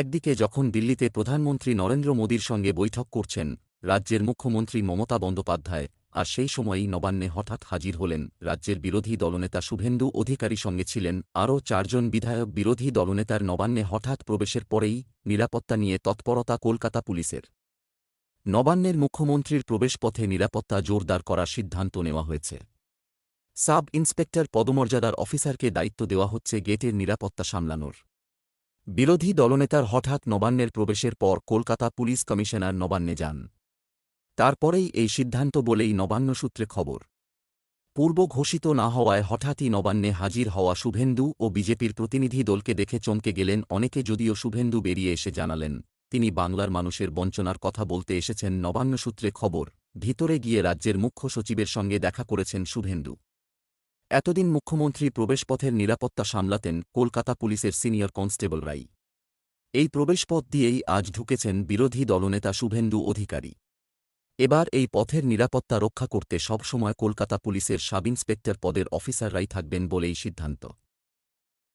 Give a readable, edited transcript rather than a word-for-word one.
একদিকে যখন দিল্লিতে প্রধানমন্ত্রী নরেন্দ্র মোদীর সঙ্গে বৈঠক করছেন রাজ্যের মুখ্যমন্ত্রী মমতা বন্দ্যোপাধ্যায়, আর সেই সময়েই নবান্নে হঠাৎ হাজির হলেন রাজ্যের বিরোধী দলনেতা শুভেন্দু অধিকারী, সঙ্গে ছিলেন আরও ৪ জন বিধায়ক। বিরোধী দলনেতার নবান্নে হঠাৎ প্রবেশের পরেই নিরাপত্তা নিয়ে তৎপরতা কলকাতা পুলিশের। নবান্নের মুখ্যমন্ত্রীর প্রবেশপথে নিরাপত্তা জোরদার করার সিদ্ধান্ত নেওয়া হয়েছে। সাব ইন্সপেক্টর পদমর্যাদার অফিসারকে দায়িত্ব দেওয়া হচ্ছে গেটের নিরাপত্তা সামলানোর। বিরোধী দলনেতার হঠাৎ নবান্নের প্রবেশের পর কলকাতা পুলিশ কমিশনার নবান্নে যান। তারপরেই এই সিদ্ধান্ত বলেই নবান্ন সূত্রে খবর। পূর্ব ঘোষিত না হওয়ায় হঠাৎই নবান্নে হাজির হওয়া শুভেন্দু ও বিজেপির প্রতিনিধি দলকে দেখে চমকে গেলেন অনেকে। যদিও শুভেন্দু বেরিয়ে এসে জানালেন তিনি বাংলার মানুষের বঞ্চনার কথা বলতে এসেছেন। নবান্ন সূত্রে খবর, ভিতরে গিয়ে রাজ্যের মুখ্য সচিবের সঙ্গে দেখা করেছেন শুভেন্দু। এতদিন মুখ্যমন্ত্রী প্রবেশপথের নিরাপত্তা সামলাতেন কলকাতা পুলিশের সিনিয়র কনস্টেবল রাই। এই প্রবেশপথ দিয়েই আজ ঢুকেছেন বিরোধী দলনেতা শুভেন্দু অধিকারী। এবার এই পথের নিরাপত্তা রক্ষা করতে সবসময় কলকাতা পুলিশের সাব ইন্সপেক্টর পদের অফিসাররাই থাকবেন বলেই সিদ্ধান্ত।